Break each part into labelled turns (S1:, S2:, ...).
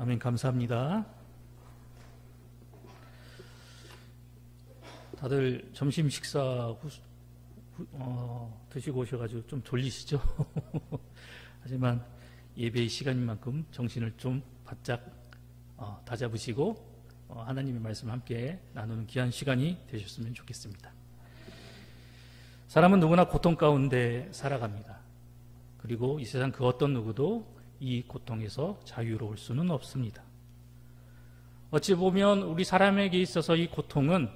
S1: 아멘. 감사합니다. 다들 점심 식사 드시고 오셔가지고 좀 졸리시죠? 하지만 예배의 시간인 만큼 정신을 좀 바짝 다잡으시고 하나님의 말씀을 함께 나누는 귀한 시간이 되셨으면 좋겠습니다. 사람은 누구나 고통 가운데 살아갑니다. 그리고 이 세상 그 어떤 누구도 이 고통에서 자유로울 수는 없습니다. 어찌 보면 우리 사람에게 있어서 이 고통은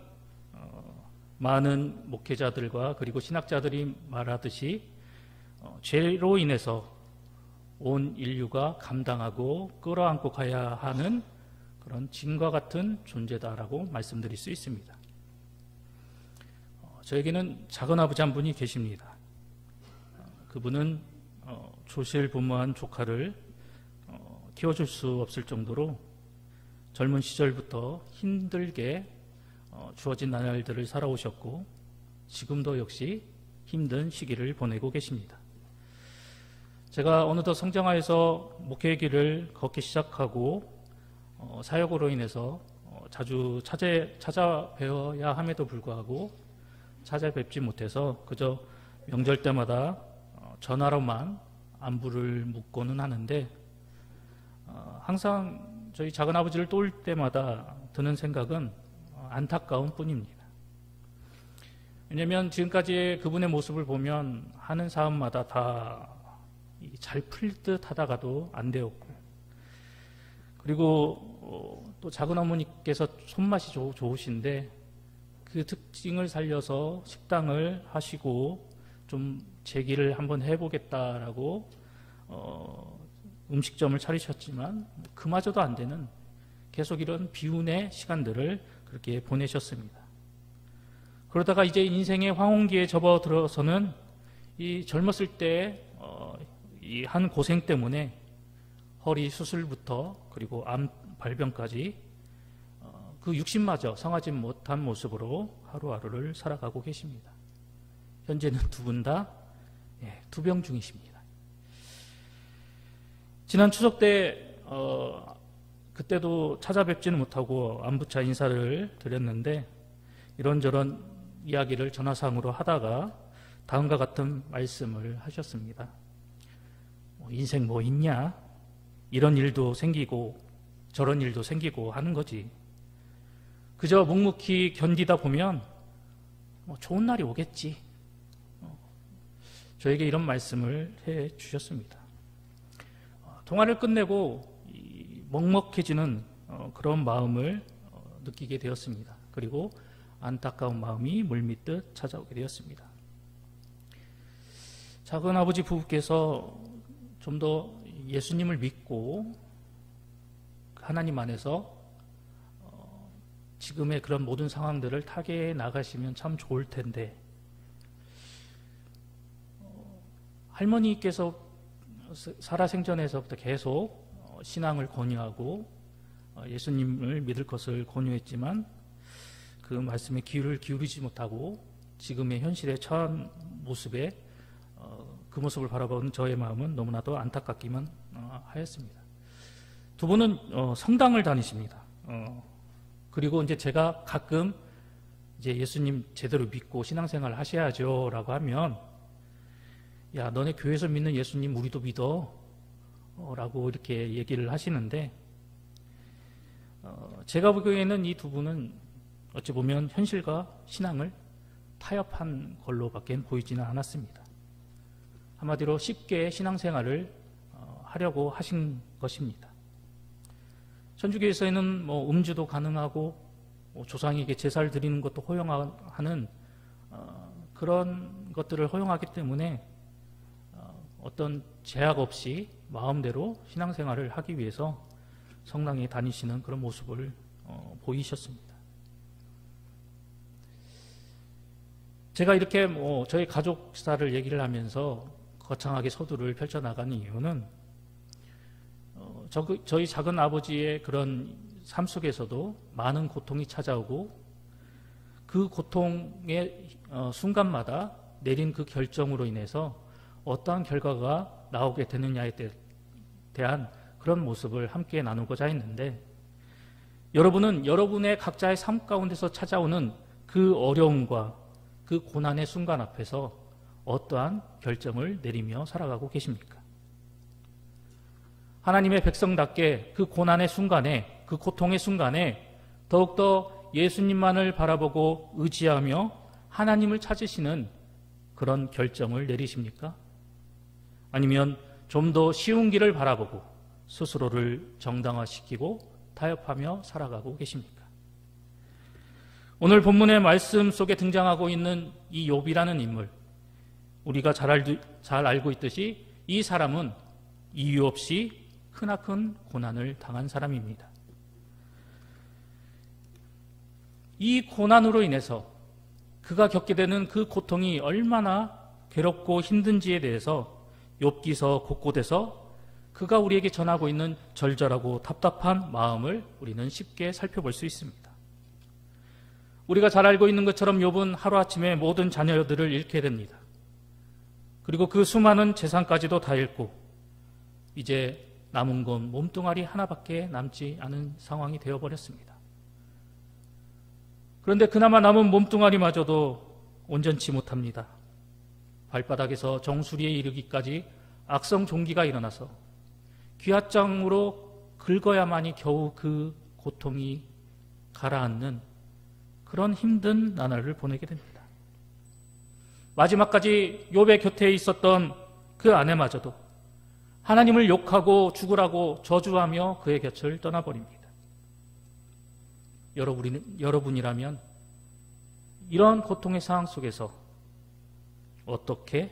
S1: 많은 목회자들과 그리고 신학자들이 말하듯이 죄로 인해서 온 인류가 감당하고 끌어안고 가야 하는 그런 짐과 같은 존재다라고 말씀드릴 수 있습니다. 저에게는 작은아버지 한 분이 계십니다. 그분은 조실부모한 조카를 키워줄 수 없을 정도로 젊은 시절부터 힘들게 주어진 나날들을 살아오셨고 지금도 역시 힘든 시기를 보내고 계십니다. 제가 어느덧 성장하여서 목회의 길을 걷기 시작하고 사역으로 인해서 자주 찾아뵈어야 함에도 불구하고 찾아뵙지 못해서 그저 명절 때마다 전화로만 안부를 묻고는 하는데 항상 저희 작은아버지를 볼 때마다 드는 생각은 안타까운 뿐입니다. 왜냐하면 지금까지의 그분의 모습을 보면 하는 사업마다 다 잘 풀 듯 하다가도 안 되었고, 그리고 또 작은어머니께서 손맛이 좋으신데 그 특징을 살려서 식당을 하시고 좀 재기를 한번 해보겠다라고 음식점을 차리셨지만 그마저도 안 되는 계속 이런 비운의 시간들을 그렇게 보내셨습니다. 그러다가 이제 인생의 황혼기에 접어들어서는 이 젊었을 때 이 한 고생 때문에 허리 수술부터 그리고 암 발병까지 그 육신마저 성하지 못한 모습으로 하루하루를 살아가고 계십니다. 현재는 두 분 다 투병 중이십니다. 지난 추석 때 그때도 찾아뵙지는 못하고 안부차 인사를 드렸는데 이런저런 이야기를 전화상으로 하다가 다음과 같은 말씀을 하셨습니다. 인생 뭐 있냐? 이런 일도 생기고 저런 일도 생기고 하는 거지. 그저 묵묵히 견디다 보면 좋은 날이 오겠지. 저에게 이런 말씀을 해 주셨습니다. 통화를 끝내고 먹먹해지는 그런 마음을 느끼게 되었습니다. 그리고 안타까운 마음이 물밀듯 찾아오게 되었습니다. 작은아버지 부부께서 좀 더 예수님을 믿고 하나님 안에서 지금의 그런 모든 상황들을 타개해 나가시면 참 좋을 텐데 할머니께서 살아생전에서부터 계속 신앙을 권유하고 예수님을 믿을 것을 권유했지만 그 말씀에 귀를 기울이지 못하고 지금의 현실에 처한 모습에 그 모습을 바라보는 저의 마음은 너무나도 안타깝기만 하였습니다. 두 분은 성당을 다니십니다. 그리고 이제 제가 가끔 이제 예수님 제대로 믿고 신앙생활을 하셔야죠 라고 하면 야, 너네 교회에서 믿는 예수님 우리도 믿어 라고 이렇게 얘기를 하시는데 제가 보기에는 이 두 분은 어찌 보면 현실과 신앙을 타협한 걸로밖에 보이지는 않았습니다. 한마디로 쉽게 신앙생활을 하려고 하신 것입니다. 천주교에서는 음주도 가능하고 조상에게 제사를 드리는 것도 허용하는 그런 것들을 허용하기 때문에 어떤 제약 없이 마음대로 신앙생활을 하기 위해서 성당에 다니시는 그런 모습을 보이셨습니다. 제가 이렇게 저희 가족사를 얘기를 하면서 거창하게 서두를 펼쳐나가는 이유는 저희 작은 아버지의 그런 삶 속에서도 많은 고통이 찾아오고 그 고통의 순간마다 내린 그 결정으로 인해서 어떠한 결과가 나오게 되느냐에 대한 그런 모습을 함께 나누고자 했는데, 여러분은 여러분의 각자의 삶 가운데서 찾아오는 그 어려움과 그 고난의 순간 앞에서 어떠한 결정을 내리며 살아가고 계십니까? 하나님의 백성답게 그 고난의 순간에, 그 고통의 순간에 더욱더 예수님만을 바라보고 의지하며 하나님을 찾으시는 그런 결정을 내리십니까? 아니면 좀 더 쉬운 길을 바라보고 스스로를 정당화시키고 타협하며 살아가고 계십니까? 오늘 본문의 말씀 속에 등장하고 있는 이 욥이라는 인물, 우리가 잘 알고 있듯이 이 사람은 이유 없이 크나큰 고난을 당한 사람입니다. 이 고난으로 인해서 그가 겪게 되는 그 고통이 얼마나 괴롭고 힘든지에 대해서 욥기서 곳곳에서 그가 우리에게 전하고 있는 절절하고 답답한 마음을 우리는 쉽게 살펴볼 수 있습니다. 우리가 잘 알고 있는 것처럼 욥은 하루아침에 모든 자녀들을 잃게 됩니다. 그리고 그 수많은 재산까지도 다 잃고 이제 남은 건 몸뚱아리 하나밖에 남지 않은 상황이 되어버렸습니다. 그런데 그나마 남은 몸뚱아리마저도 온전치 못합니다. 발바닥에서 정수리에 이르기까지 악성 종기가 일어나서 귀화장으로 긁어야만이 겨우 그 고통이 가라앉는 그런 힘든 나날을 보내게 됩니다. 마지막까지 욥의 곁에 있었던 그 아내마저도 하나님을 욕하고 죽으라고 저주하며 그의 곁을 떠나버립니다. 여러분이라면 이런 고통의 상황 속에서 어떻게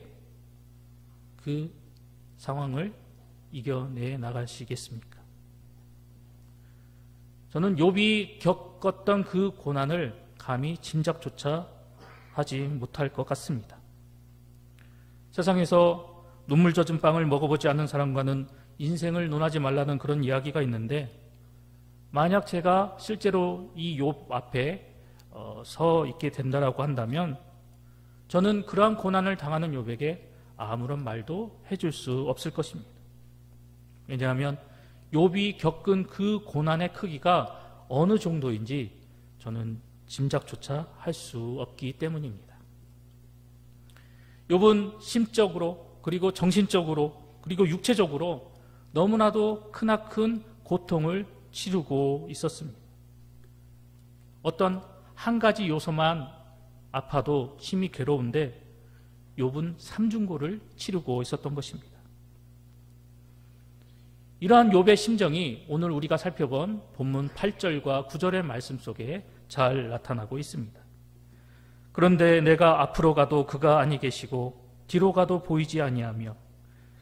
S1: 그 상황을 이겨내 나가시겠습니까? 저는 욥이 겪었던 그 고난을 감히 짐작조차 하지 못할 것 같습니다. 세상에서 눈물 젖은 빵을 먹어보지 않는 사람과는 인생을 논하지 말라는 그런 이야기가 있는데, 만약 제가 실제로 이 욥 앞에 서 있게 된다라고 한다면 저는 그러한 고난을 당하는 욥에게 아무런 말도 해줄 수 없을 것입니다. 왜냐하면 욥이 겪은 그 고난의 크기가 어느 정도인지 저는 짐작조차 할 수 없기 때문입니다. 욥은 심적으로 그리고 정신적으로 그리고 육체적으로 너무나도 크나큰 고통을 치르고 있었습니다. 어떤 한 가지 요소만 아파도 심히 괴로운데 욥은 삼중고를 치르고 있었던 것입니다. 이러한 욥의 심정이 오늘 우리가 살펴본 본문 8절과 9절의 말씀 속에 잘 나타나고 있습니다. 그런데 내가 앞으로 가도 그가 아니 계시고 뒤로 가도 보이지 아니하며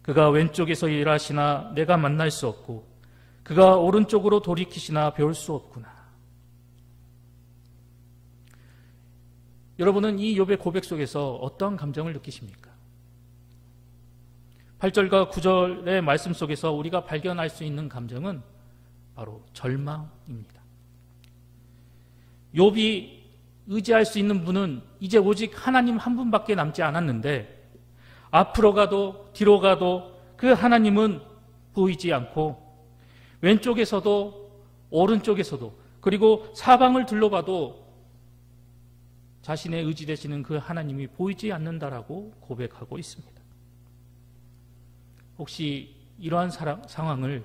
S1: 그가 왼쪽에서 일하시나 내가 만날 수 없고 그가 오른쪽으로 돌이키시나 배울 수 없구나. 여러분은 이 욥의 고백 속에서 어떠한 감정을 느끼십니까? 8절과 9절의 말씀 속에서 우리가 발견할 수 있는 감정은 바로 절망입니다. 욥이 의지할 수 있는 분은 이제 오직 하나님 한 분밖에 남지 않았는데 앞으로 가도 뒤로 가도 그 하나님은 보이지 않고 왼쪽에서도 오른쪽에서도 그리고 사방을 둘러봐도 자신의 의지되시는 그 하나님이 보이지 않는다라고 고백하고 있습니다. 혹시 이러한 상황을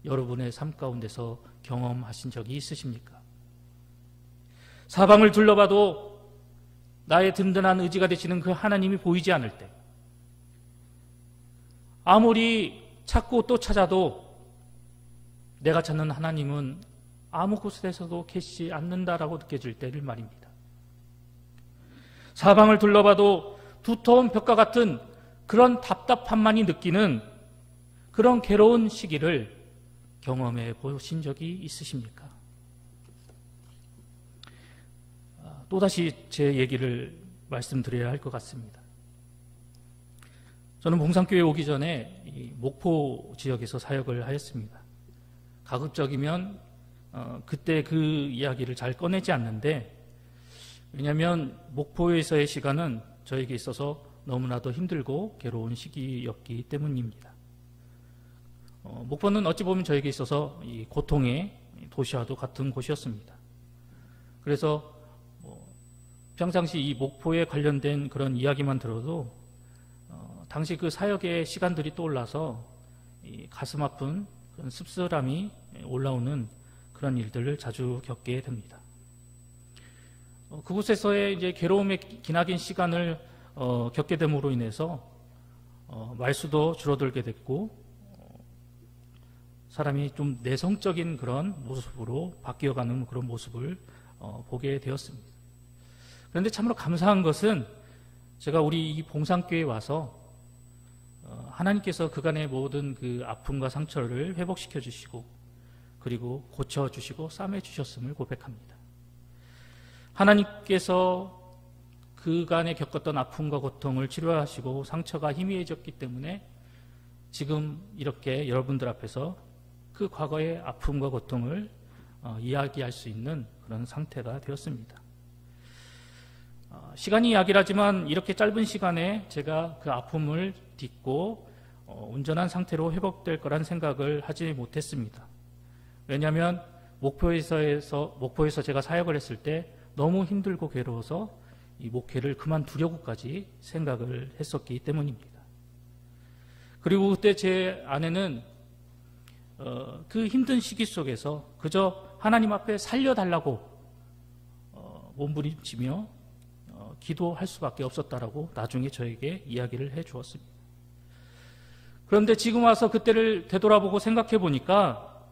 S1: 여러분의 삶 가운데서 경험하신 적이 있으십니까? 사방을 둘러봐도 나의 든든한 의지가 되시는 그 하나님이 보이지 않을 때, 아무리 찾고 또 찾아도 내가 찾는 하나님은 아무 곳에서도 계시지 않는다라고 느껴질 때를 말입니다. 사방을 둘러봐도 두터운 벽과 같은 그런 답답함만이 느끼는 그런 괴로운 시기를 경험해 보신 적이 있으십니까? 또다시 제 얘기를 말씀드려야 할 것 같습니다. 저는 봉산교회 오기 전에 이 목포 지역에서 사역을 하였습니다. 가급적이면 그때 그 이야기를 잘 꺼내지 않는데, 왜냐하면 목포에서의 시간은 저에게 있어서 너무나도 힘들고 괴로운 시기였기 때문입니다. 목포는 어찌 보면 저에게 있어서 이 고통의 도시와도 같은 곳이었습니다. 그래서 평상시 이 목포에 관련된 그런 이야기만 들어도 당시 그 사역의 시간들이 떠올라서 이 가슴 아픈 그런 씁쓸함이 올라오는 그런 일들을 자주 겪게 됩니다. 그곳에서의 이제 괴로움의 기나긴 시간을 겪게 됨으로 인해서 말수도 줄어들게 됐고 사람이 좀 내성적인 그런 모습으로 바뀌어가는 그런 모습을 보게 되었습니다. 그런데 참으로 감사한 것은 제가 우리 이 봉산교회에 와서 하나님께서 그간의 모든 그 아픔과 상처를 회복시켜 주시고 그리고 고쳐주시고 싸매주셨음을 고백합니다. 하나님께서 그간에 겪었던 아픔과 고통을 치료하시고 상처가 희미해졌기 때문에 지금 이렇게 여러분들 앞에서 그 과거의 아픔과 고통을 이야기할 수 있는 그런 상태가 되었습니다. 시간이 약이라지만 이렇게 짧은 시간에 제가 그 아픔을 딛고 온전한 상태로 회복될 거란 생각을 하지 못했습니다. 왜냐하면 목포에서 제가 사역을 했을 때 너무 힘들고 괴로워서 이 목회를 그만두려고까지 생각을 했었기 때문입니다. 그리고 그때 제 아내는 그 힘든 시기 속에서 그저 하나님 앞에 살려달라고 몸부림치며 기도할 수밖에 없었다라고 나중에 저에게 이야기를 해 주었습니다. 그런데 지금 와서 그때를 되돌아보고 생각해 보니까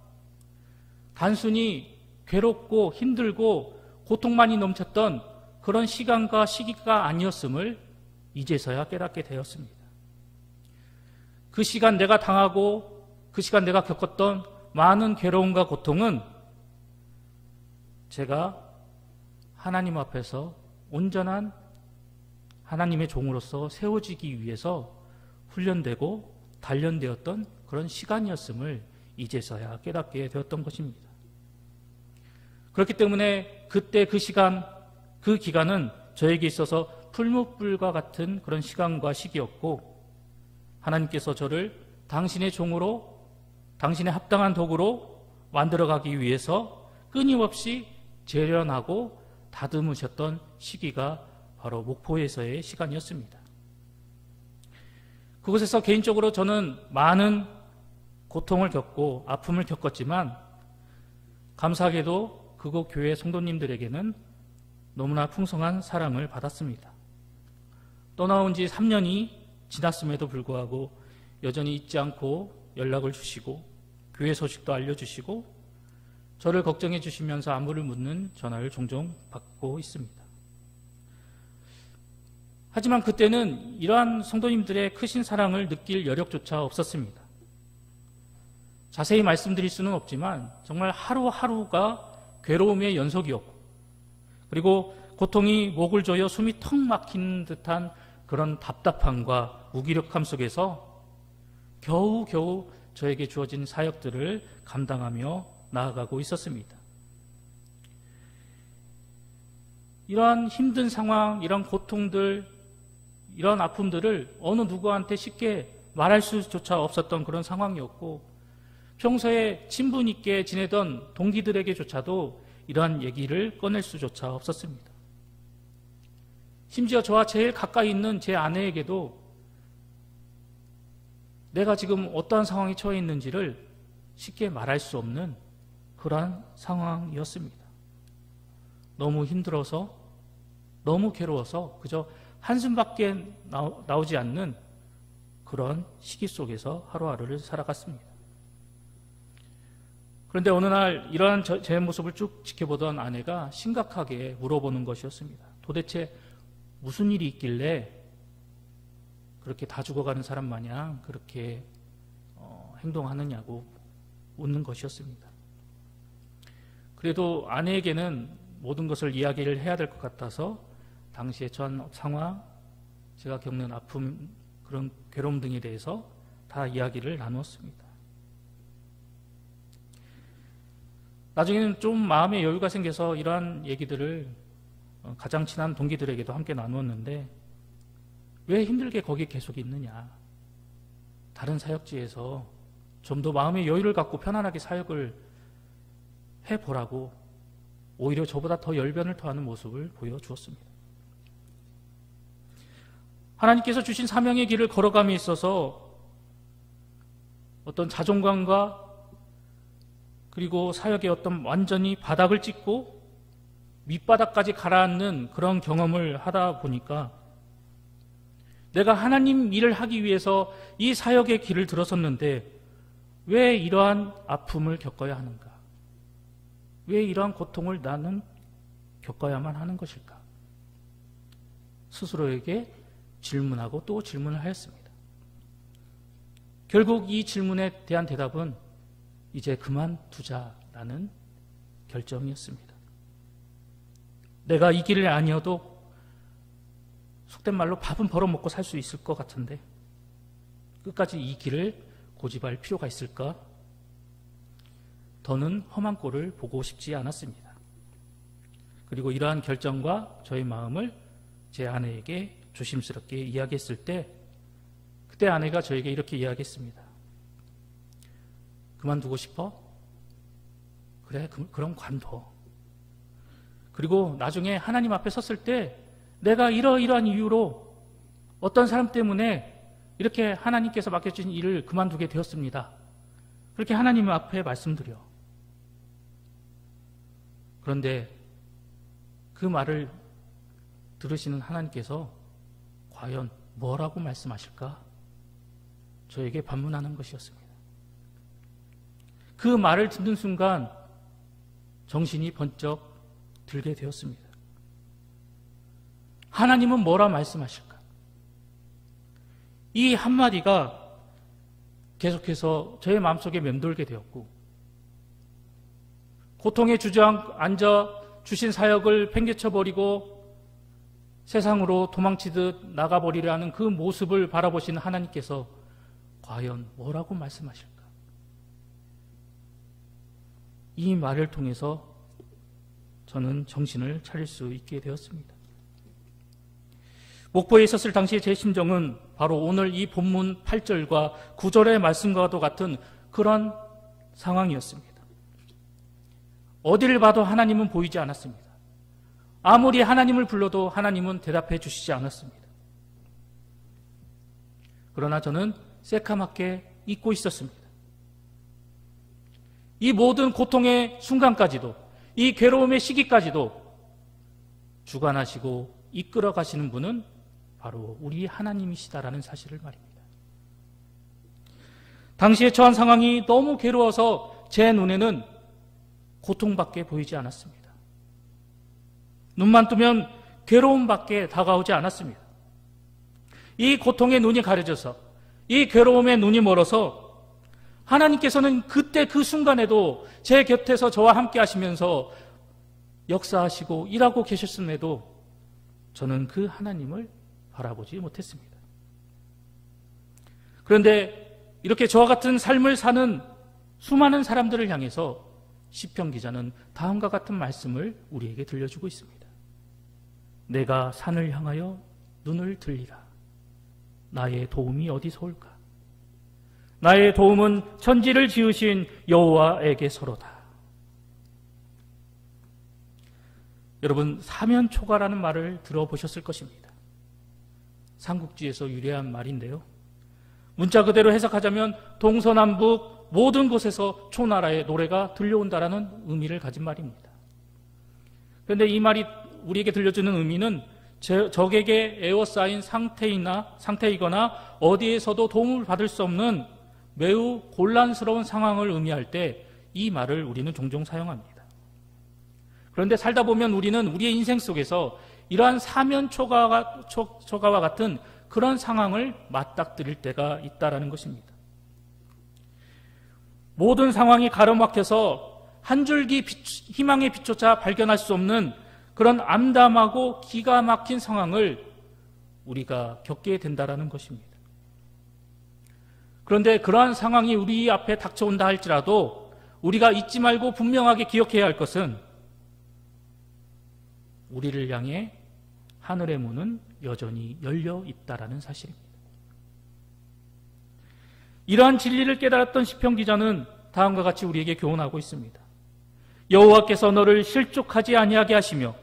S1: 단순히 괴롭고 힘들고 고통만이 넘쳤던 그런 시간과 시기가 아니었음을 이제서야 깨닫게 되었습니다. 그 시간 내가 당하고 그 시간 내가 겪었던 많은 괴로움과 고통은 제가 하나님 앞에서 온전한 하나님의 종으로서 세워지기 위해서 훈련되고 단련되었던 그런 시간이었음을 이제서야 깨닫게 되었던 것입니다. 그렇기 때문에 그때 그 시간, 그 기간은 저에게 있어서 풀무불과 같은 그런 시간과 시기였고 하나님께서 저를 당신의 종으로 당신의 합당한 도구로 만들어가기 위해서 끊임없이 재련하고 다듬으셨던 시기가 바로 목포에서의 시간이었습니다. 그곳에서 개인적으로 저는 많은 고통을 겪고 아픔을 겪었지만 감사하게도 그곳 교회 성도님들에게는 너무나 풍성한 사랑을 받았습니다. 떠나온 지 3년이 지났음에도 불구하고 여전히 잊지 않고 연락을 주시고 교회 소식도 알려주시고 저를 걱정해 주시면서 안부를 묻는 전화를 종종 받고 있습니다. 하지만 그때는 이러한 성도님들의 크신 사랑을 느낄 여력조차 없었습니다. 자세히 말씀드릴 수는 없지만 정말 하루하루가 괴로움의 연속이었고 그리고 고통이 목을 조여 숨이 턱 막힌 듯한 그런 답답함과 무기력함 속에서 겨우겨우 저에게 주어진 사역들을 감당하며 나아가고 있었습니다. 이러한 힘든 상황, 이러한 고통들, 이러한 아픔들을 어느 누구한테 쉽게 말할 수조차 없었던 그런 상황이었고 평소에 친분 있게 지내던 동기들에게조차도 이러한 얘기를 꺼낼 수조차 없었습니다. 심지어 저와 제일 가까이 있는 제 아내에게도 내가 지금 어떠한 상황에 처해 있는지를 쉽게 말할 수 없는 그러한 상황이었습니다. 너무 힘들어서 너무 괴로워서 그저 한숨밖에 나오지 않는 그런 시기 속에서 하루하루를 살아갔습니다. 그런데 어느 날 이러한 제 모습을 쭉 지켜보던 아내가 심각하게 물어보는 것이었습니다. 도대체 무슨 일이 있길래 그렇게 다 죽어가는 사람 마냥 그렇게 행동하느냐고 묻는 것이었습니다. 그래도 아내에게는 모든 것을 이야기를 해야 될 것 같아서 당시의 전 상황, 제가 겪는 아픔, 그런 괴로움 등에 대해서 다 이야기를 나누었습니다. 나중에는 좀 마음의 여유가 생겨서 이러한 얘기들을 가장 친한 동기들에게도 함께 나누었는데 왜 힘들게 거기 계속 있느냐, 다른 사역지에서 좀 더 마음의 여유를 갖고 편안하게 사역을 해보라고 오히려 저보다 더 열변을 토하는 모습을 보여주었습니다. 하나님께서 주신 사명의 길을 걸어감에 있어서 어떤 자존감과 그리고 사역의 어떤 완전히 바닥을 찍고 밑바닥까지 가라앉는 그런 경험을 하다 보니까 내가 하나님 일을 하기 위해서 이 사역의 길을 들어섰는데 왜 이러한 아픔을 겪어야 하는가? 왜 이러한 고통을 나는 겪어야만 하는 것일까? 스스로에게 질문하고 또 질문을 하였습니다. 결국 이 질문에 대한 대답은 이제 그만두자라는 결정이었습니다. 내가 이 길을 아니어도 속된 말로 밥은 벌어먹고 살 수 있을 것 같은데 끝까지 이 길을 고집할 필요가 있을까? 더는 험한 꼴을 보고 싶지 않았습니다. 그리고 이러한 결정과 저의 마음을 제 아내에게 조심스럽게 이야기했을 때 그때 아내가 저에게 이렇게 이야기했습니다. 그만두고 싶어? 그래, 그럼 관둬. 그리고 나중에 하나님 앞에 섰을 때 내가 이러이러한 이유로 어떤 사람 때문에 이렇게 하나님께서 맡겨주신 일을 그만두게 되었습니다. 그렇게 하나님 앞에 말씀드려. 그런데 그 말을 들으시는 하나님께서 과연 뭐라고 말씀하실까? 저에게 반문하는 것이었습니다. 그 말을 듣는 순간 정신이 번쩍 들게 되었습니다. 하나님은 뭐라 말씀하실까? 이 한마디가 계속해서 저의 마음속에 맴돌게 되었고 고통에 주저앉아 주신 사역을 팽개쳐버리고 세상으로 도망치듯 나가버리려는 그 모습을 바라보시는 하나님께서 과연 뭐라고 말씀하실까? 이 말을 통해서 저는 정신을 차릴 수 있게 되었습니다. 목포에 있었을 당시의 제 심정은 바로 오늘 이 본문 8절과 9절의 말씀과도 같은 그런 상황이었습니다. 어디를 봐도 하나님은 보이지 않았습니다. 아무리 하나님을 불러도 하나님은 대답해 주시지 않았습니다. 그러나 저는 새카맣게 잊고 있었습니다. 이 모든 고통의 순간까지도, 이 괴로움의 시기까지도 주관하시고 이끌어 가시는 분은 바로 우리 하나님이시다라는 사실을 말입니다. 당시에 처한 상황이 너무 괴로워서 제 눈에는 고통밖에 보이지 않았습니다. 눈만 뜨면 괴로움밖에 다가오지 않았습니다. 이 고통의 눈이 가려져서, 이 괴로움의 눈이 멀어서 하나님께서는 그때 그 순간에도 제 곁에서 저와 함께 하시면서 역사하시고 일하고 계셨음에도 저는 그 하나님을 바라보지 못했습니다. 그런데 이렇게 저와 같은 삶을 사는 수많은 사람들을 향해서 시편 기자는 다음과 같은 말씀을 우리에게 들려주고 있습니다. 내가 산을 향하여 눈을 들리라. 나의 도움이 어디서 올까? 나의 도움은 천지를 지으신 여호와에게서로다. 여러분, 사면초가라는 말을 들어보셨을 것입니다. 삼국지에서 유래한 말인데요. 문자 그대로 해석하자면 동서남북 모든 곳에서 초나라의 노래가 들려온다라는 의미를 가진 말입니다. 그런데 이 말이 우리에게 들려주는 의미는 적에게 에워싸인 상태이거나 어디에서도 도움을 받을 수 없는 매우 곤란스러운 상황을 의미할 때 이 말을 우리는 종종 사용합니다. 그런데 살다 보면 우리는 우리의 인생 속에서 이러한 사면초가와 같은 그런 상황을 맞닥뜨릴 때가 있다라는 것입니다. 모든 상황이 가로막혀서 한 줄기 희망의 빛조차 발견할 수 없는 그런 암담하고 기가 막힌 상황을 우리가 겪게 된다라는 것입니다. 그런데 그러한 상황이 우리 앞에 닥쳐온다 할지라도 우리가 잊지 말고 분명하게 기억해야 할 것은 우리를 향해 하늘의 문은 여전히 열려 있다라는 사실입니다. 이러한 진리를 깨달았던 시편 기자는 다음과 같이 우리에게 교훈하고 있습니다. 여호와께서 너를 실족하지 아니하게 하시며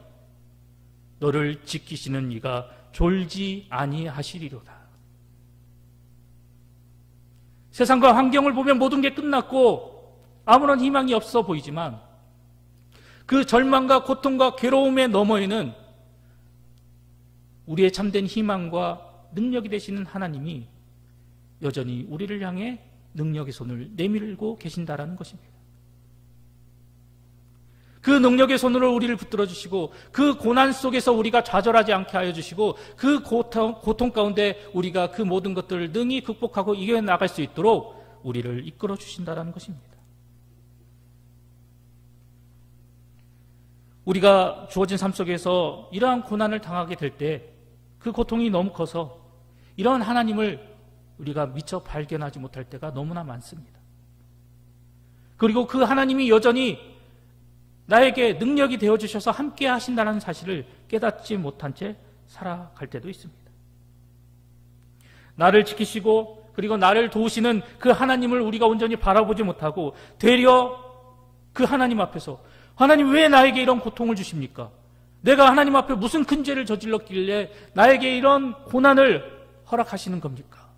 S1: 너를 지키시는 이가 졸지 아니하시리로다. 세상과 환경을 보면 모든 게 끝났고 아무런 희망이 없어 보이지만 그 절망과 고통과 괴로움의 너머에는 우리의 참된 희망과 능력이 되시는 하나님이 여전히 우리를 향해 능력의 손을 내밀고 계신다라는 것입니다. 그 능력의 손으로 우리를 붙들어 주시고 그 고난 속에서 우리가 좌절하지 않게 하여 주시고 그 고통 가운데 우리가 그 모든 것들을 능히 극복하고 이겨나갈 수 있도록 우리를 이끌어 주신다라는 것입니다. 우리가 주어진 삶 속에서 이러한 고난을 당하게 될 때 그 고통이 너무 커서 이러한 하나님을 우리가 미처 발견하지 못할 때가 너무나 많습니다. 그리고 그 하나님이 여전히 나에게 능력이 되어주셔서 함께 하신다는 사실을 깨닫지 못한 채 살아갈 때도 있습니다. 나를 지키시고 그리고 나를 도우시는 그 하나님을 우리가 온전히 바라보지 못하고 되려 그 하나님 앞에서 하나님 왜 나에게 이런 고통을 주십니까? 내가 하나님 앞에 무슨 큰 죄를 저질렀길래 나에게 이런 고난을 허락하시는 겁니까?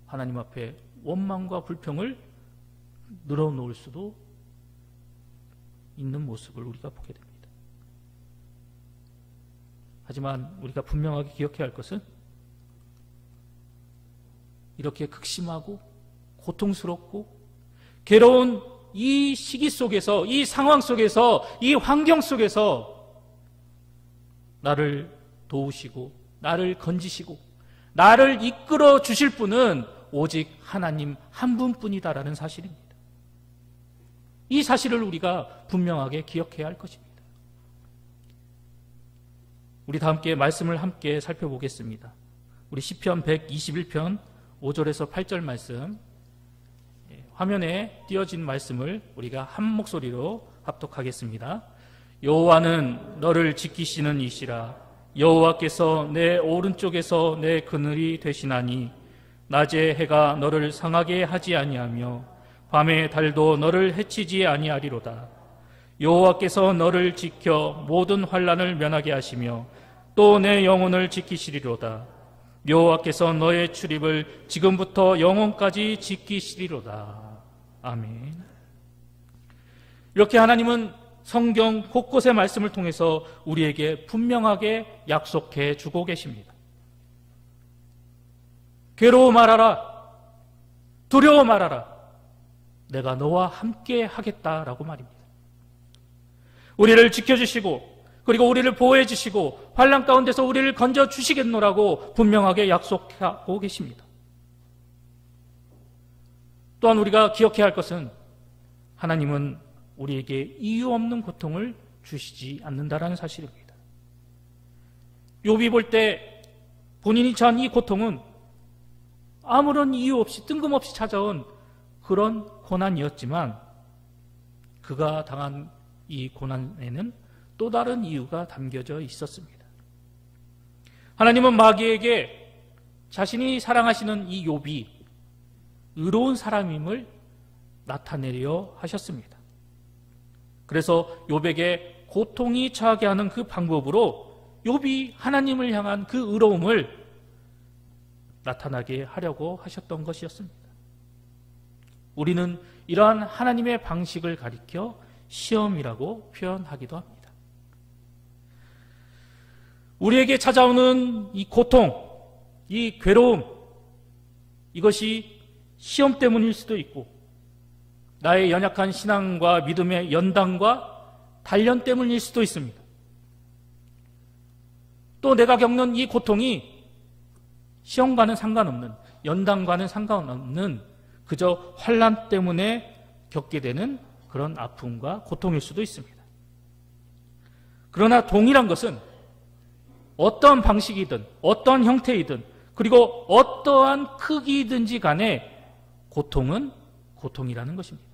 S1: 하나님 앞에 원망과 불평을 늘어놓을 수도 있는 모습을 우리가 보게 됩니다. 하지만 우리가 분명하게 기억해야 할 것은 이렇게 극심하고 고통스럽고 괴로운 이 시기 속에서, 이 상황 속에서, 이 환경 속에서 나를 도우시고 나를 건지시고 나를 이끌어 주실 분은 오직 하나님 한 분뿐이다라는 사실입니다. 이 사실을 우리가 분명하게 기억해야 할 것입니다. 우리 다 함께 말씀을 함께 살펴보겠습니다. 우리 시편 121편 5절에서 8절 말씀, 화면에 띄어진 말씀을 우리가 한 목소리로 합독하겠습니다. 여호와는 너를 지키시는 이시라. 여호와께서 내 오른쪽에서 내 그늘이 되시나니 낮에 해가 너를 상하게 하지 아니하며 밤에 달도 너를 해치지 아니하리로다. 여호와께서 너를 지켜 모든 환난을 면하게 하시며 또 내 영혼을 지키시리로다. 여호와께서 너의 출입을 지금부터 영원까지 지키시리로다. 아멘. 이렇게 하나님은 성경 곳곳의 말씀을 통해서 우리에게 분명하게 약속해 주고 계십니다. 괴로워 말아라. 두려워 말아라. 내가 너와 함께 하겠다라고 말입니다. 우리를 지켜주시고 그리고 우리를 보호해 주시고 환난 가운데서 우리를 건져 주시겠노라고 분명하게 약속하고 계십니다. 또한 우리가 기억해야 할 것은 하나님은 우리에게 이유 없는 고통을 주시지 않는다라는 사실입니다. 욥이 볼 때 본인이 처한 이 고통은 아무런 이유 없이 뜬금없이 찾아온 그런 고난이었지만 그가 당한 이 고난에는 또 다른 이유가 담겨져 있었습니다. 하나님은 마귀에게 자신이 사랑하시는 이 욥이 의로운 사람임을 나타내려 하셨습니다. 그래서 욥에게 고통이 처하게 하는 그 방법으로 욥이 하나님을 향한 그 의로움을 나타나게 하려고 하셨던 것이었습니다. 우리는 이러한 하나님의 방식을 가리켜 시험이라고 표현하기도 합니다. 우리에게 찾아오는 이 고통, 이 괴로움, 이것이 시험 때문일 수도 있고 나의 연약한 신앙과 믿음의 연단과 단련 때문일 수도 있습니다. 또 내가 겪는 이 고통이 시험과는 상관없는, 연단과는 상관없는 그저 환난 때문에 겪게 되는 그런 아픔과 고통일 수도 있습니다. 그러나 동일한 것은 어떤 방식이든 어떤 형태이든 그리고 어떠한 크기든지 간에 고통은 고통이라는 것입니다.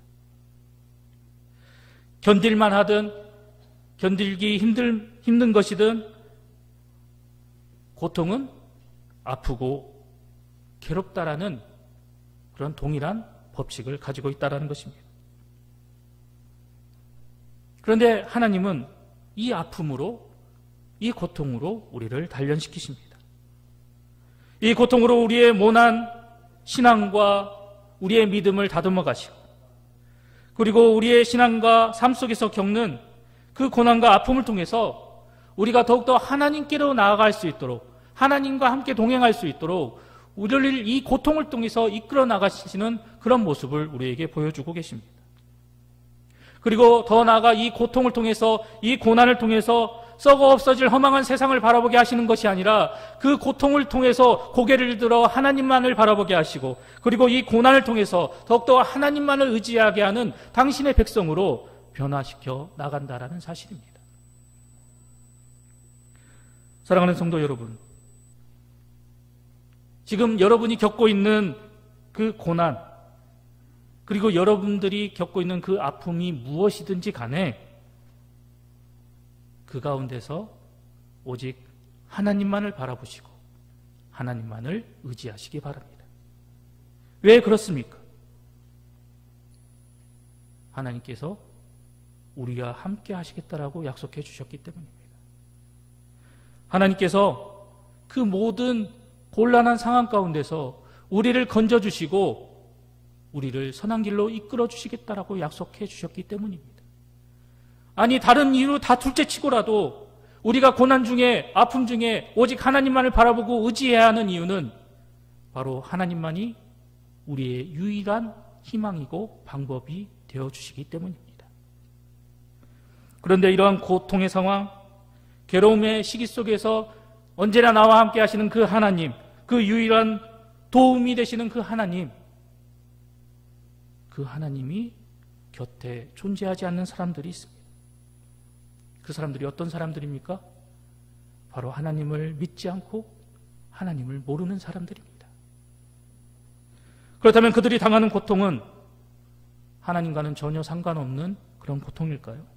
S1: 견딜만 하든 견딜기 힘든 것이든 고통은 아프고 괴롭다라는 그런 동일한 법칙을 가지고 있다는 것입니다. 그런데 하나님은 이 아픔으로, 이 고통으로 우리를 단련시키십니다. 이 고통으로 우리의 모난 신앙과 우리의 믿음을 다듬어 가시고, 그리고 우리의 신앙과 삶 속에서 겪는 그 고난과 아픔을 통해서 우리가 더욱더 하나님께로 나아갈 수 있도록, 하나님과 함께 동행할 수 있도록 우리를 이 고통을 통해서 이끌어 나가시는 그런 모습을 우리에게 보여주고 계십니다. 그리고 더 나아가 이 고통을 통해서, 이 고난을 통해서 썩어 없어질 허망한 세상을 바라보게 하시는 것이 아니라 그 고통을 통해서 고개를 들어 하나님만을 바라보게 하시고, 그리고 이 고난을 통해서 더욱더 하나님만을 의지하게 하는 당신의 백성으로 변화시켜 나간다라는 사실입니다. 사랑하는 성도 여러분, 지금 여러분이 겪고 있는 그 고난, 그리고 여러분들이 겪고 있는 그 아픔이 무엇이든지 간에 그 가운데서 오직 하나님만을 바라보시고 하나님만을 의지하시기 바랍니다. 왜 그렇습니까? 하나님께서 우리와 함께 하시겠다라고 약속해 주셨기 때문입니다. 하나님께서 그 모든 곤란한 상황 가운데서 우리를 건져주시고 우리를 선한 길로 이끌어 주시겠다라고 약속해 주셨기 때문입니다. 아니, 다른 이유로 다 둘째치고라도 우리가 고난 중에, 아픔 중에 오직 하나님만을 바라보고 의지해야 하는 이유는 바로 하나님만이 우리의 유일한 희망이고 방법이 되어주시기 때문입니다. 그런데 이러한 고통의 상황, 괴로움의 시기 속에서 언제나 나와 함께 하시는 그 하나님, 그 유일한 도움이 되시는 그 하나님이 곁에 존재하지 않는 사람들이 있습니다. 그 사람들이 어떤 사람들입니까? 바로 하나님을 믿지 않고 하나님을 모르는 사람들입니다. 그렇다면 그들이 당하는 고통은 하나님과는 전혀 상관없는 그런 고통일까요?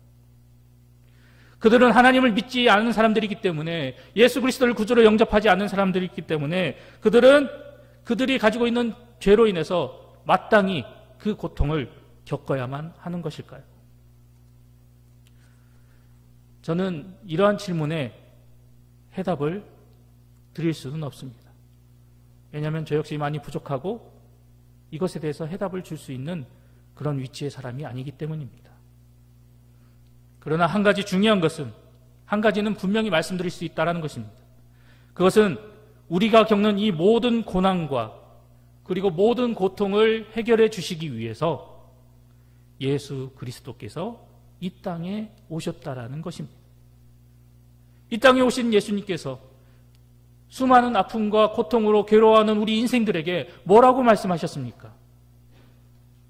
S1: 그들은 하나님을 믿지 않는 사람들이기 때문에, 예수 그리스도를 구주로 영접하지 않는 사람들이기 때문에 그들이 가지고 있는 죄로 인해서 마땅히 그 고통을 겪어야만 하는 것일까요? 저는 이러한 질문에 해답을 드릴 수는 없습니다. 왜냐하면 저 역시 많이 부족하고 이것에 대해서 해답을 줄 수 있는 그런 위치의 사람이 아니기 때문입니다. 그러나 한 가지 중요한 것은, 한 가지는 분명히 말씀드릴 수 있다는 것입니다. 그것은 우리가 겪는 이 모든 고난과 그리고 모든 고통을 해결해 주시기 위해서 예수 그리스도께서 이 땅에 오셨다라는 것입니다. 이 땅에 오신 예수님께서 수많은 아픔과 고통으로 괴로워하는 우리 인생들에게 뭐라고 말씀하셨습니까?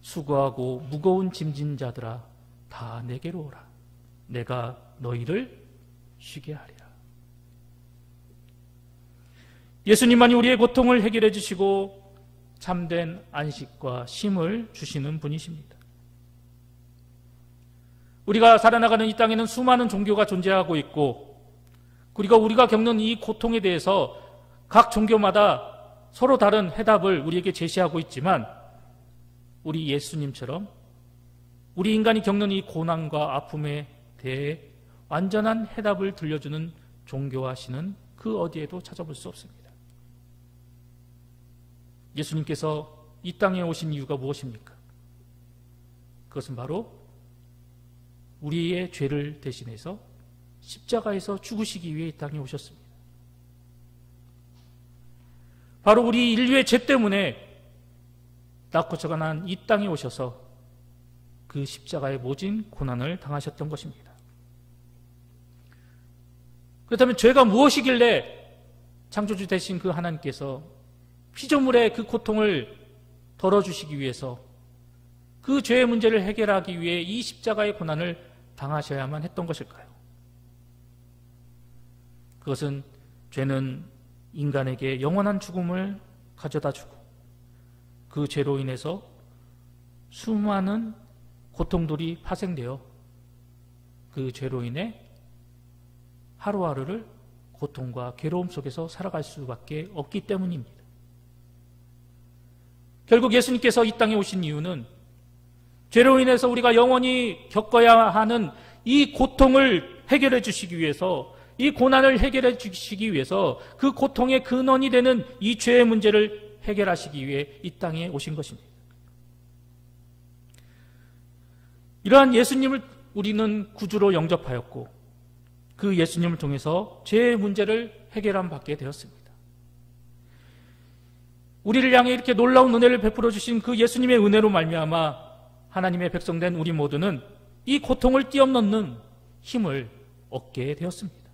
S1: 수고하고 무거운 짐진 자들아 다 내게로 오라. 내가 너희를 쉬게 하리라. 예수님만이 우리의 고통을 해결해 주시고 참된 안식과 쉼을 주시는 분이십니다. 우리가 살아나가는 이 땅에는 수많은 종교가 존재하고 있고, 그리고 우리가 겪는 이 고통에 대해서 각 종교마다 서로 다른 해답을 우리에게 제시하고 있지만, 우리 예수님처럼 우리 인간이 겪는 이 고난과 아픔에 대해 완전한 해답을 들려주는 종교와 신은 그 어디에도 찾아볼 수 없습니다. 예수님께서 이 땅에 오신 이유가 무엇입니까? 그것은 바로 우리의 죄를 대신해서 십자가에서 죽으시기 위해 이 땅에 오셨습니다. 바로 우리 인류의 죄 때문에 낳고 자라난 이 땅에 오셔서 그 십자가의 모진 고난을 당하셨던 것입니다. 그렇다면 죄가 무엇이길래 창조주 되신 그 하나님께서 피조물의 그 고통을 덜어주시기 위해서, 그 죄의 문제를 해결하기 위해 이 십자가의 고난을 당하셔야만 했던 것일까요? 그것은 죄는 인간에게 영원한 죽음을 가져다 주고, 그 죄로 인해서 수많은 고통들이 파생되어 그 죄로 인해 하루하루를 고통과 괴로움 속에서 살아갈 수밖에 없기 때문입니다. 결국 예수님께서 이 땅에 오신 이유는 죄로 인해서 우리가 영원히 겪어야 하는 이 고통을 해결해 주시기 위해서, 이 고난을 해결해 주시기 위해서 그 고통의 근원이 되는 이 죄의 문제를 해결하시기 위해 이 땅에 오신 것입니다. 이러한 예수님을 우리는 구주로 영접하였고 그 예수님을 통해서 죄의 문제를 해결함 받게 되었습니다. 우리를 향해 이렇게 놀라운 은혜를 베풀어 주신 그 예수님의 은혜로 말미암아 하나님의 백성된 우리 모두는 이 고통을 뛰어넘는 힘을 얻게 되었습니다.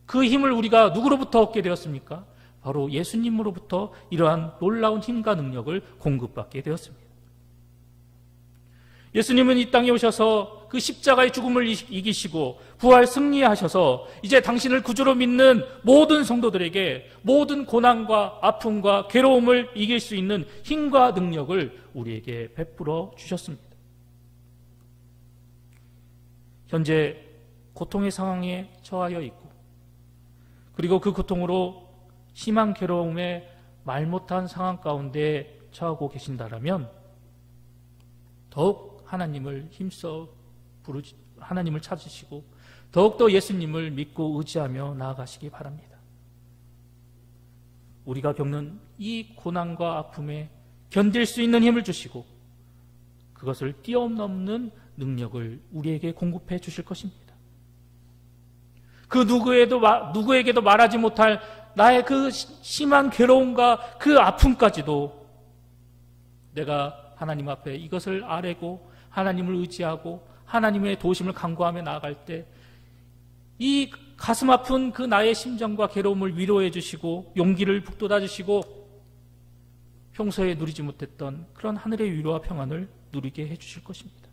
S1: 그 힘을 우리가 누구로부터 얻게 되었습니까? 바로 예수님으로부터 이러한 놀라운 힘과 능력을 공급받게 되었습니다. 예수님은 이 땅에 오셔서 그 십자가의 죽음을 이기시고 부활 승리하셔서 이제 당신을 구주로 믿는 모든 성도들에게 모든 고난과 아픔과 괴로움을 이길 수 있는 힘과 능력을 우리에게 베풀어 주셨습니다. 현재 고통의 상황에 처하여 있고 그리고 그 고통으로 심한 괴로움에 말 못한 상황 가운데 처하고 계신다라면 더욱 하나님을 힘써 하나님을 찾으시고 더욱더 예수님을 믿고 의지하며 나아가시기 바랍니다. 우리가 겪는 이 고난과 아픔에 견딜 수 있는 힘을 주시고 그것을 뛰어넘는 능력을 우리에게 공급해 주실 것입니다. 그 누구에게도 말하지 못할 나의 그 심한 괴로움과 그 아픔까지도 내가 하나님 앞에 이것을 아뢰고 하나님을 의지하고 하나님의 도우심을 간구하며 나아갈 때 이 가슴 아픈 그 나의 심정과 괴로움을 위로해 주시고 용기를 북돋아 주시고 평소에 누리지 못했던 그런 하늘의 위로와 평안을 누리게 해 주실 것입니다.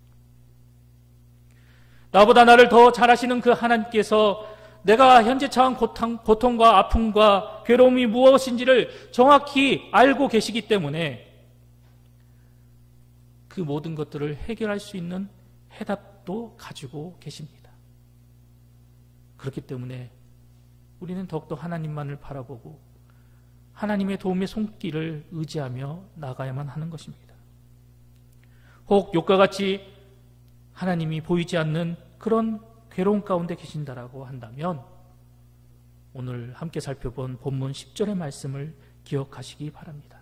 S1: 나보다 나를 더 잘 아시는 그 하나님께서 내가 현재 처한 고통과 아픔과 괴로움이 무엇인지를 정확히 알고 계시기 때문에 그 모든 것들을 해결할 수 있는 해답도 가지고 계십니다. 그렇기 때문에 우리는 더욱더 하나님만을 바라보고 하나님의 도움의 손길을 의지하며 나가야만 하는 것입니다. 혹 욕과 같이 하나님이 보이지 않는 그런 괴로움 가운데 계신다라고 한다면 오늘 함께 살펴본 본문 10절의 말씀을 기억하시기 바랍니다.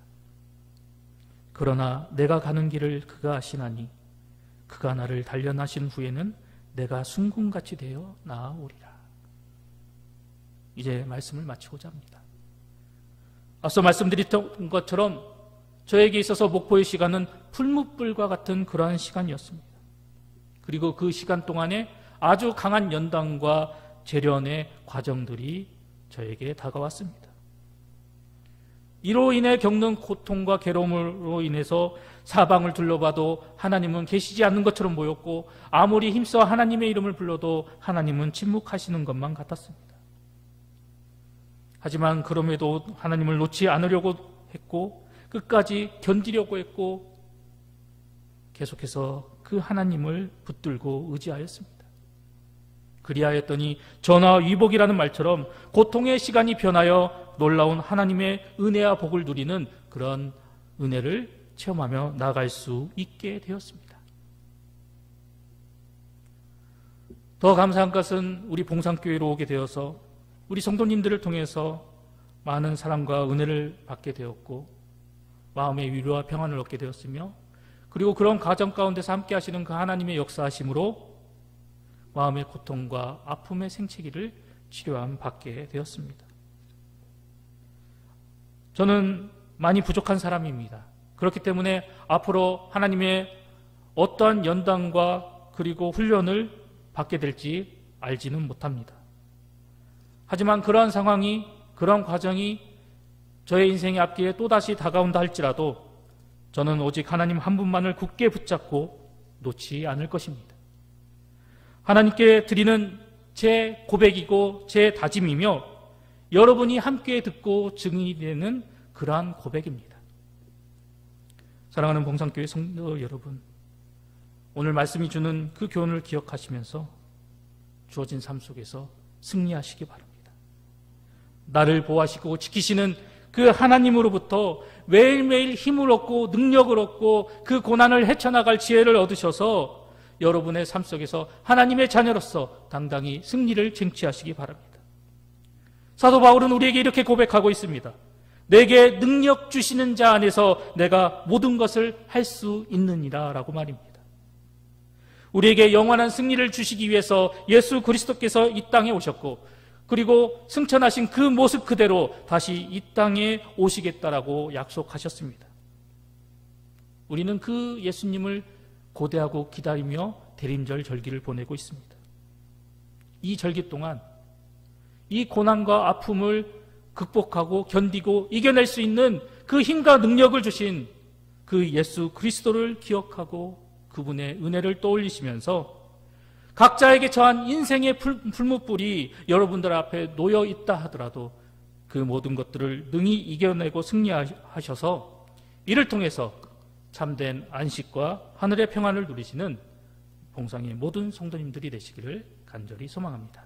S1: 그러나 내가 가는 길을 그가 아시나니 그가 나를 단련하신 후에는 내가 순금같이 되어 나아오리라. 이제 말씀을 마치고자 합니다. 앞서 말씀드렸던 것처럼 저에게 있어서 목포의 시간은 풀무불과 같은 그러한 시간이었습니다. 그리고 그 시간 동안에 아주 강한 연단과 재련의 과정들이 저에게 다가왔습니다. 이로 인해 겪는 고통과 괴로움으로 인해서 사방을 둘러봐도 하나님은 계시지 않는 것처럼 보였고 아무리 힘써 하나님의 이름을 불러도 하나님은 침묵하시는 것만 같았습니다. 하지만 그럼에도 하나님을 놓지 않으려고 했고 끝까지 견디려고 했고 계속해서 그 하나님을 붙들고 의지하였습니다. 그리하였더니 전화 위복이라는 말처럼 고통의 시간이 변하여 놀라운 하나님의 은혜와 복을 누리는 그런 은혜를 체험하며 나아갈 수 있게 되었습니다. 더 감사한 것은 우리 봉산교회로 오게 되어서 우리 성도님들을 통해서 많은 사랑과 은혜를 받게 되었고 마음의 위로와 평안을 얻게 되었으며 그리고 그런 과정 가운데서 함께 하시는 그 하나님의 역사하심으로 마음의 고통과 아픔의 생채기를 치료함 받게 되었습니다. 저는 많이 부족한 사람입니다. 그렇기 때문에 앞으로 하나님의 어떠한 연단과 그리고 훈련을 받게 될지 알지는 못합니다. 하지만 그러한 상황이, 그러한 과정이 저의 인생의 앞길에 또다시 다가온다 할지라도 저는 오직 하나님 한 분만을 굳게 붙잡고 놓지 않을 것입니다. 하나님께 드리는 제 고백이고 제 다짐이며 여러분이 함께 듣고 증인이 되는 그러한 고백입니다. 사랑하는 봉산교회 성도 여러분, 오늘 말씀이 주는 그 교훈을 기억하시면서 주어진 삶 속에서 승리하시기 바랍니다. 나를 보호하시고 지키시는 그 그 하나님으로부터 매일매일 힘을 얻고 능력을 얻고 그 고난을 헤쳐나갈 지혜를 얻으셔서 여러분의 삶 속에서 하나님의 자녀로서 당당히 승리를 쟁취하시기 바랍니다. 사도 바울은 우리에게 이렇게 고백하고 있습니다. 내게 능력 주시는 자 안에서 내가 모든 것을 할 수 있느니라 라고 말입니다. 우리에게 영원한 승리를 주시기 위해서 예수 그리스도께서 이 땅에 오셨고, 그리고 승천하신 그 모습 그대로 다시 이 땅에 오시겠다라고 약속하셨습니다. 우리는 그 예수님을 고대하고 기다리며 대림절 절기를 보내고 있습니다. 이 절기 동안 이 고난과 아픔을 극복하고 견디고 이겨낼 수 있는 그 힘과 능력을 주신 그 예수 그리스도를 기억하고 그분의 은혜를 떠올리시면서 각자에게 처한 인생의 풀무불이 여러분들 앞에 놓여 있다 하더라도 그 모든 것들을 능히 이겨내고 승리하셔서 이를 통해서 참된 안식과 하늘의 평안을 누리시는 봉상의 모든 성도님들이 되시기를 간절히 소망합니다.